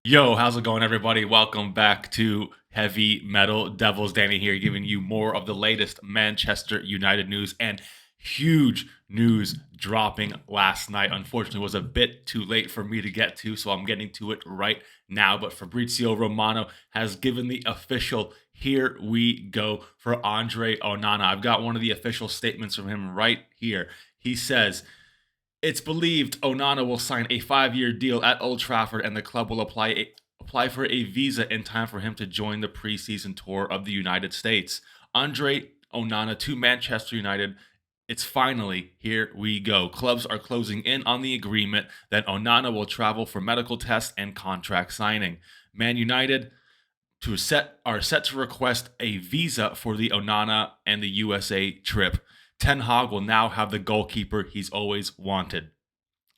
Yo, how's it going, everybody? Welcome back to Heavy Metal. Devils Danny here, giving you more of the latest Manchester United news and huge news dropping last night. Unfortunately, it was a bit too late for me to get to, so I'm getting to it right now. But Fabrizio Romano has given the official "here we go" for Andre Onana. I've got one of the official statements from him right here. He says, it's believed Onana will sign a 5-year deal at Old Trafford, and the club will apply for a visa in time for him to join the preseason tour of the United States. Andre Onana to Manchester United. It's finally here we go. Clubs are closing in on the agreement that Onana will travel for medical tests and contract signing. Man United are set to request a visa for the Onana and the USA trip. Ten Hag will now have the goalkeeper he's always wanted.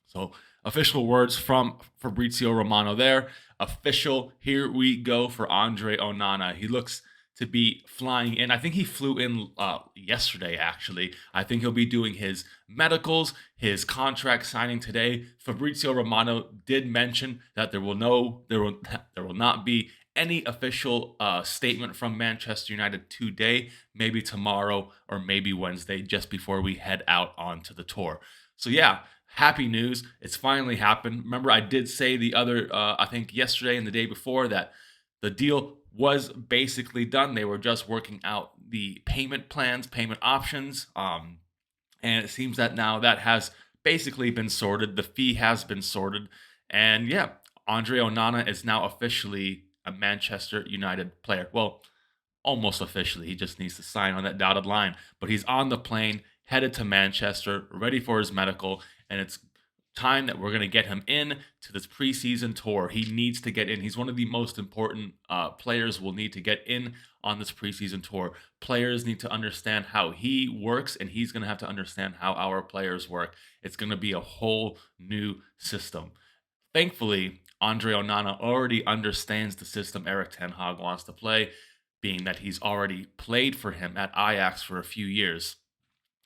So, official words from Fabrizio Romano there. Official, here we go for Andre Onana. He looks to be flying in. I think he flew in yesterday, actually. I think he'll be doing his medicals, his contract signing today. Fabrizio Romano did mention that there will not be any official statement from Manchester United today, maybe tomorrow or maybe Wednesday, just before we head out onto the tour. So yeah, happy news. It's finally happened. Remember, I did say I think yesterday and the day before, that the deal was basically done. They were just working out the payment plans, payment options. And it seems that now that has basically been sorted. The fee has been sorted. And yeah, Andre Onana is now officially a Manchester United player. Well, almost officially. He just needs to sign on that dotted line. But he's on the plane, headed to Manchester, ready for his medical, and it's time that we're going to get him in to this preseason tour. He needs to get in. He's one of the most important players we'll need to get in on this preseason tour. Players need to understand how he works, and he's going to have to understand how our players work. It's going to be a whole new system. Thankfully, Andre Onana already understands the system Eric Ten Hag wants to play, being that he's already played for him at Ajax for a few years.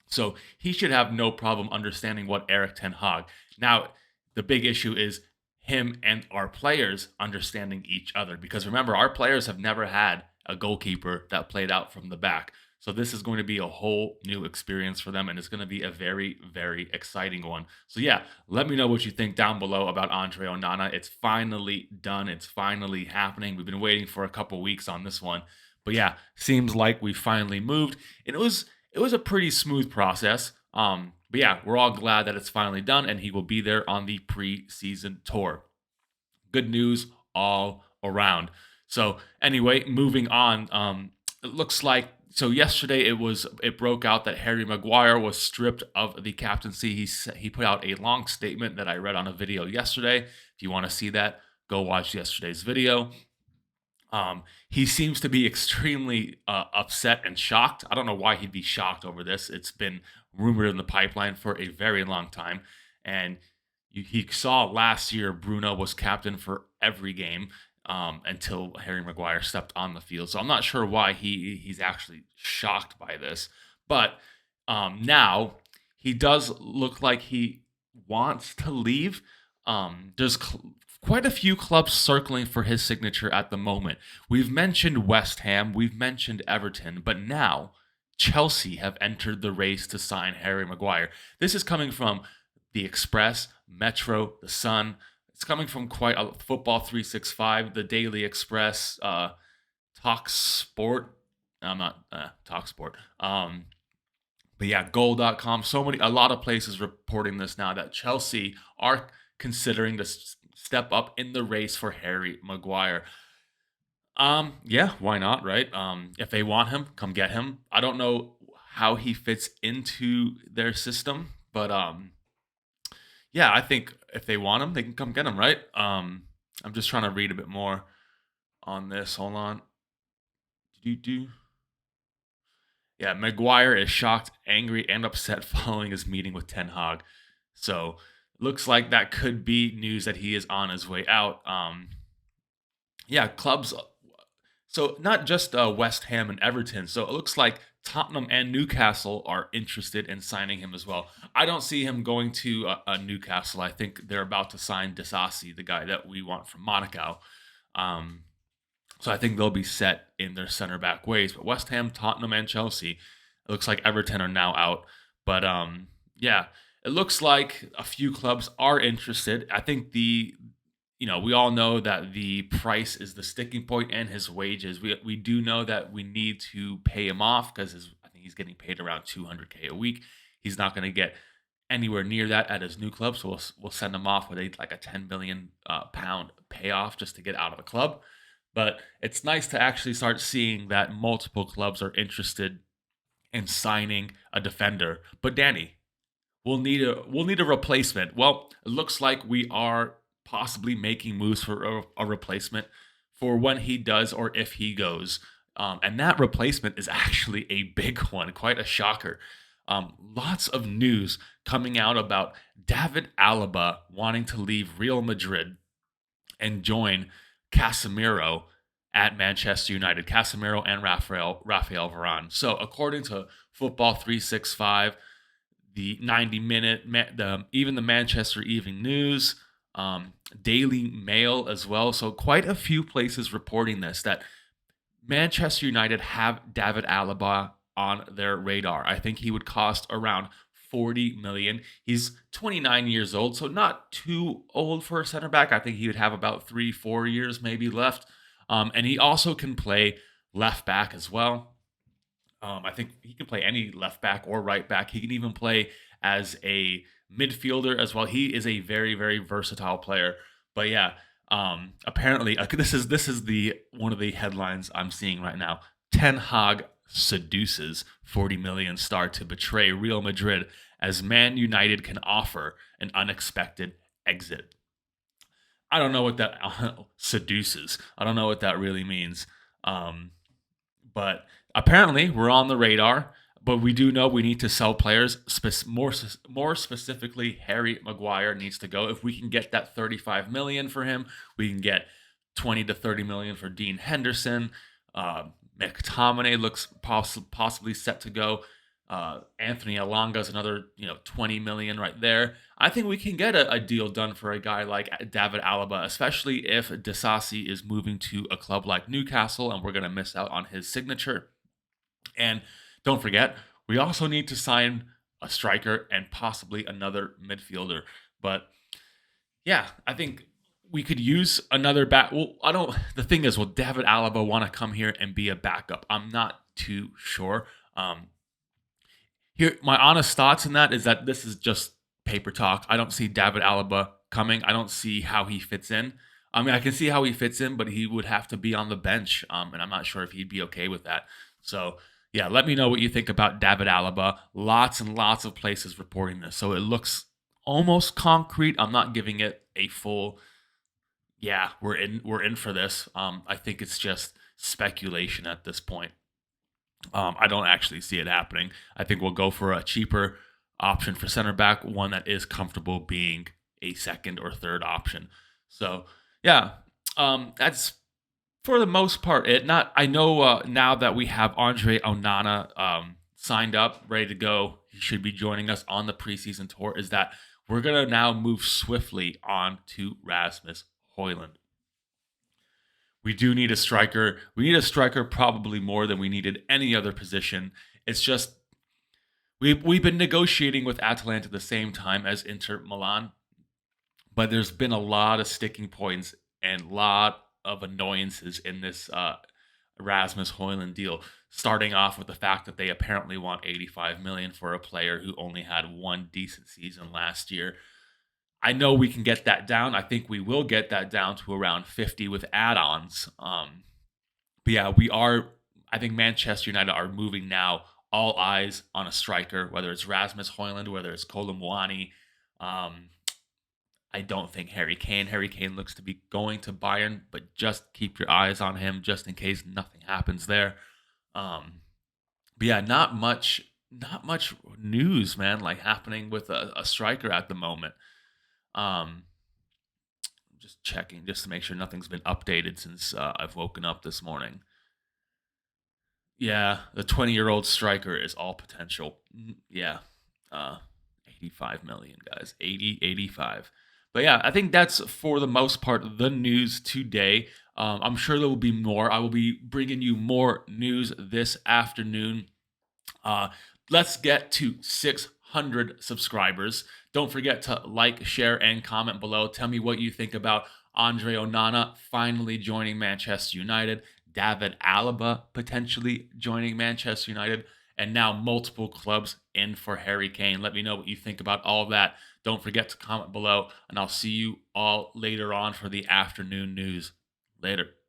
So he should have no problem understanding what Eric Ten Hag. Now, the big issue is him and our players understanding each other. Because remember, our players have never had a goalkeeper that played out from the back. So this is going to be a whole new experience for them, and it's going to be a very, very exciting one. So yeah, let me know what you think down below about Andre Onana. It's finally done. It's finally happening. We've been waiting for a couple weeks on this one. But yeah, seems like we finally moved. And it was a pretty smooth process. But yeah, we're all glad that it's finally done, and he will be there on the preseason tour. Good news all around. So anyway, moving on. It looks like yesterday it broke out that Harry Maguire was stripped of the captaincy. He put out a long statement that I read on a video yesterday. If you want to see that, go watch yesterday's video. He seems to be extremely upset and shocked. I don't know why he'd be shocked over this. It's been rumored in the pipeline for a very long time. And he saw last year Bruno was captain for every game until Harry Maguire stepped on the field. So I'm not sure why he's actually shocked by this. But now he does look like he wants to leave. There's quite a few clubs circling for his signature at the moment. We've mentioned West Ham, we've mentioned Everton, but now Chelsea have entered the race to sign Harry Maguire. This is coming from the Express, Metro, the Sun. It's coming from quite a Football 365, the Daily Express, Talk Sport. I'm not Talk Sport. But yeah, Goal.com. A lot of places reporting this now that Chelsea are considering to step up in the race for Harry Maguire. Yeah, why not, right? If they want him, come get him. I don't know how he fits into their system, but yeah, I think if they want him, they can come get him, right? I'm just trying to read a bit more on this. Hold on. Yeah, Maguire is shocked, angry, and upset following his meeting with Ten Hag. So looks like that could be news that he is on his way out. Yeah, clubs. So not just West Ham and Everton. So it looks like Tottenham and Newcastle are interested in signing him as well. I don't see him going to Newcastle. I think they're about to sign Disasi, the guy that we want from Monaco. Um, so I think they'll be set in their center back ways. But West Ham, Tottenham, and Chelsea, it looks like Everton are now out. But yeah, it looks like a few clubs are interested. I think we all know that the price is the sticking point and his wages. We do know that we need to pay him off because I think he's getting paid around 200K a week. He's not going to get anywhere near that at his new club, so we'll send him off with a 10 million pound payoff just to get out of the club. But it's nice to actually start seeing that multiple clubs are interested in signing a defender. But Danny, we'll need a replacement. Well, it looks like we are possibly making moves for a replacement for when he does or if he goes. And that replacement is actually a big one, quite a shocker. Lots of news coming out about David Alaba wanting to leave Real Madrid and join Casemiro at Manchester United. Casemiro and Rafael Varane. So according to Football 365, the 90-minute, even the Manchester Evening News, Daily Mail as well. So quite a few places reporting this, that Manchester United have David Alaba on their radar. I think he would cost around 40 million. He's 29 years old, so not too old for a center back. I think he would have about 3-4 years maybe left. And he also can play left back as well. I think he can play any left back or right back. He can even play as a midfielder as well. He is a very, very versatile player. But yeah, apparently this is the one of the headlines I'm seeing right now. Ten Hag seduces 40 million star to betray Real Madrid as Man United can offer an unexpected exit. I don't know what that seduces. I don't know what that really means. But apparently we're on the radar. But we do know we need to sell players. More specifically, Harry Maguire needs to go. If we can get that 35 million for him, we can get 20 to 30 million for Dean Henderson. McTominay looks possibly set to go. Anthony Alonga is another 20 million right there. I think we can get a deal done for a guy like David Alaba, especially if Disasi is moving to a club like Newcastle and we're going to miss out on his signature. And don't forget, we also need to sign a striker and possibly another midfielder. But yeah, I think we could use another back. Well, the thing is, will David Alaba want to come here and be a backup? I'm not too sure. Here, my honest thoughts in that is that this is just paper talk. I don't see David Alaba coming. I don't see how he fits in. I mean, I can see how he fits in, but he would have to be on the bench, and I'm not sure if he'd be okay with that. So, yeah, let me know what you think about David Alaba. Lots and lots of places reporting this, so it looks almost concrete. I'm not giving it a full, yeah, we're in for this. I think it's just speculation at this point. I don't actually see it happening. I think we'll go for a cheaper option for center back, one that is comfortable being a second or third option. So, yeah, that's for the most part it. Not, I know now that we have Andre Onana signed up, ready to go. He should be joining us on the preseason tour. Is that we're gonna now move swiftly on to Rasmus Højlund. We do need a striker. We need a striker probably more than we needed any other position. It's just we've been negotiating with Atalanta at the same time as Inter Milan, but there's been a lot of sticking points and a lot of annoyances in this Rasmus Højlund deal. Starting off with the fact that they apparently want 85 million for a player who only had one decent season last year. I know we can get that down. I think we will get that down to around 50 with add-ons. But yeah, I think Manchester United are moving now. All eyes on a striker, whether it's Rasmus Højlund, whether it's Kolomwani. I don't think Harry Kane. Harry Kane looks to be going to Bayern, but just keep your eyes on him just in case nothing happens there. But yeah, not much news, man, like happening with a striker at the moment. Just checking just to make sure nothing's been updated since I've woken up this morning. Yeah, the 20-year-old striker is all potential. Yeah. Uh 85 million, guys. 80, 85. But yeah, I think that's for the most part the news today. I'm sure there will be more. I will be bringing you more news this afternoon. Uh, let's get to 600 subscribers. Don't forget to like, share, and comment below. Tell me what you think about Andre Onana finally joining Manchester United, David Alaba potentially joining Manchester United, and now multiple clubs in for Harry Kane. Let me know what you think about all of that. Don't forget to comment below, and I'll see you all later on for the afternoon news. Later.